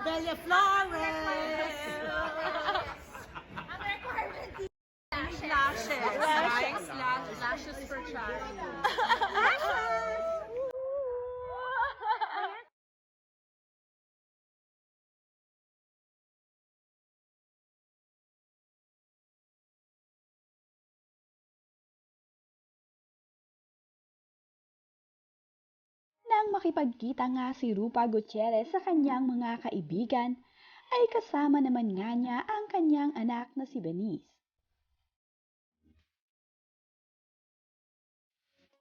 Bella Flores. Lashes. Nice lashes for Charlie. Nang makipagkita nga si Rupa Gutierrez sa kanyang mga kaibigan, ay kasama naman nga niya ang kanyang anak na si Benice.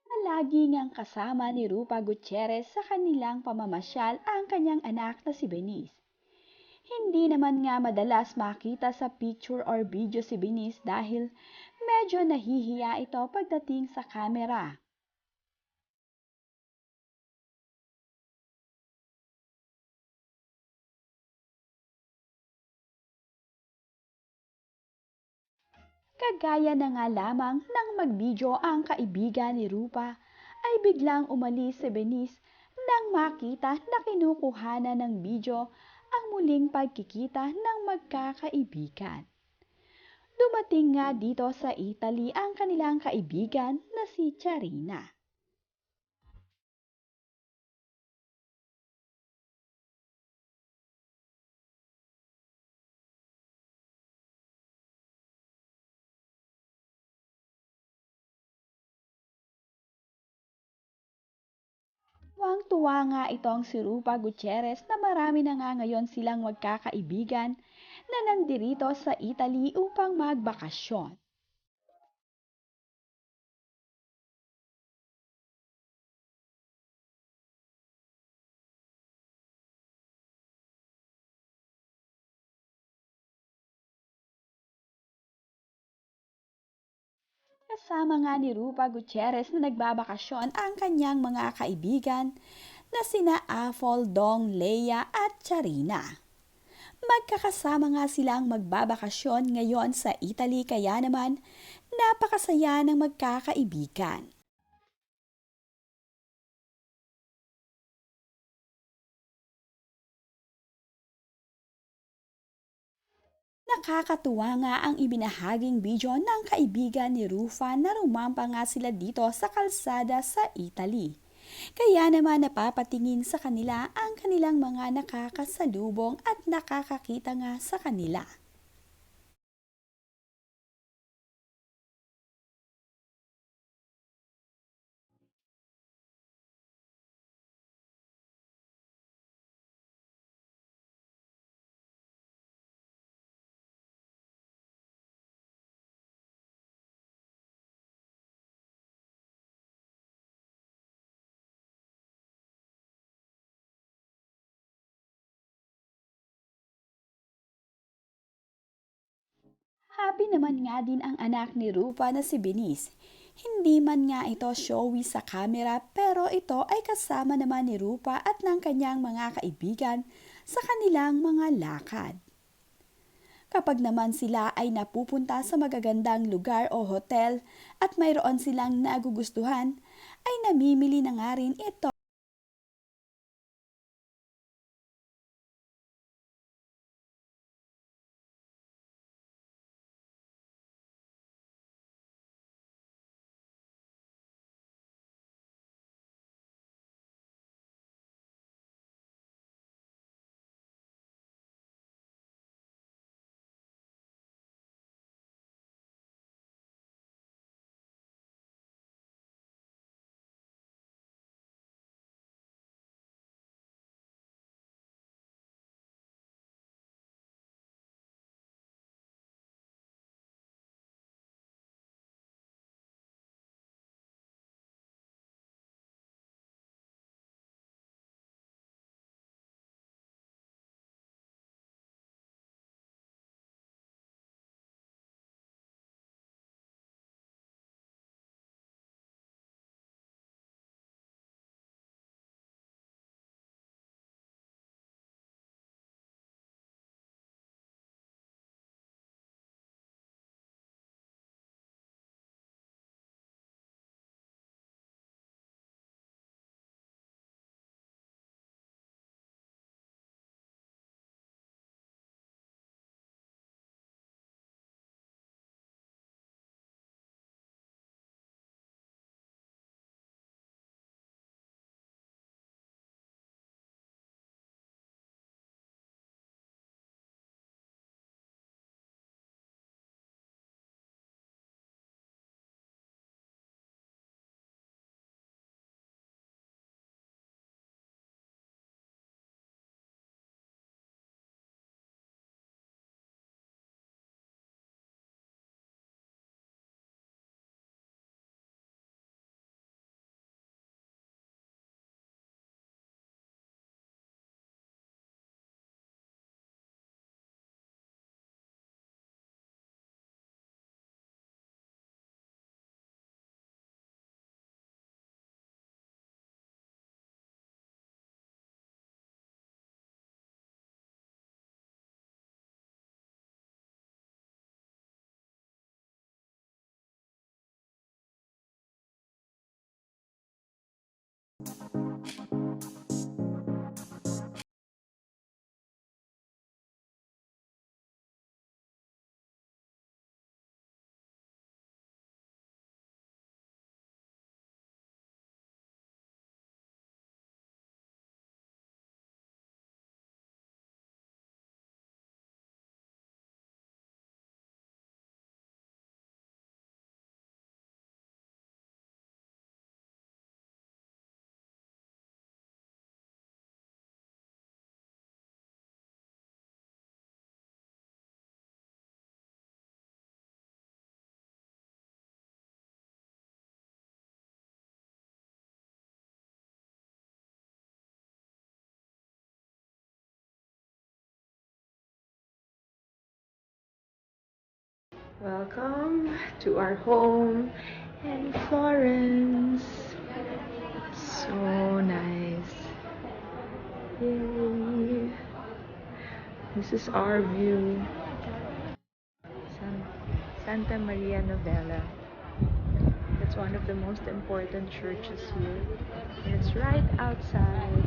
Palagi ngang kasama ni Rupa Gutierrez sa kanilang pamamasyal ang kanyang anak na si Benice. Hindi naman nga madalas makita sa picture or video si Benice dahil medyo nahihiya ito pagdating sa kamera. Kagaya na nga lamang nang mag-video ang kaibigan ni Rupa ay biglang umalis si Benice nang makita na kinukuhanan ng video ang muling pagkikita ng magkakaibigan. Dumating nga dito sa Italy ang kanilang kaibigan na si Charina. Tuwang-tuwa nga itong si Rupa Gutierrez na marami na nga ngayon silang magkakaibigan na nandirito sa Italy upang magbakasyon. Kasama nga ni Rupa Gutierrez na nagbabakasyon ang kanyang mga kaibigan na sina Apple, Dong, Leia at Charina. Magkakasama nga silang magbabakasyon ngayon sa Italy kaya naman napakasaya ng magkakaibigan. Nakakatuwa nga ang ibinahaging video ng kaibigan ni Rufa na rumampa nga sila dito sa kalsada sa Italy. Kaya naman napapatingin sa kanila ang kanilang mga nakakasalubong at nakakakita nga sa kanila. Happy naman nga din ang anak ni Rupa na si Benice. Hindi man nga ito showy sa camera pero ito ay kasama naman ni Rupa at ng kanyang mga kaibigan sa kanilang mga lakad. Kapag naman sila ay napupunta sa magagandang lugar o hotel at mayroon silang nagugustuhan, ay namimili na nga rin ito Welcome to our home in Florence. So nice. Yay. This is our view. Santa Maria Novella. It's one of the most important churches here. It's right outside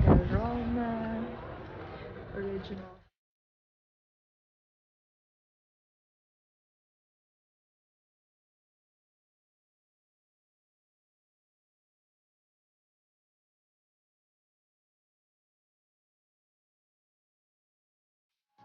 the Roma original.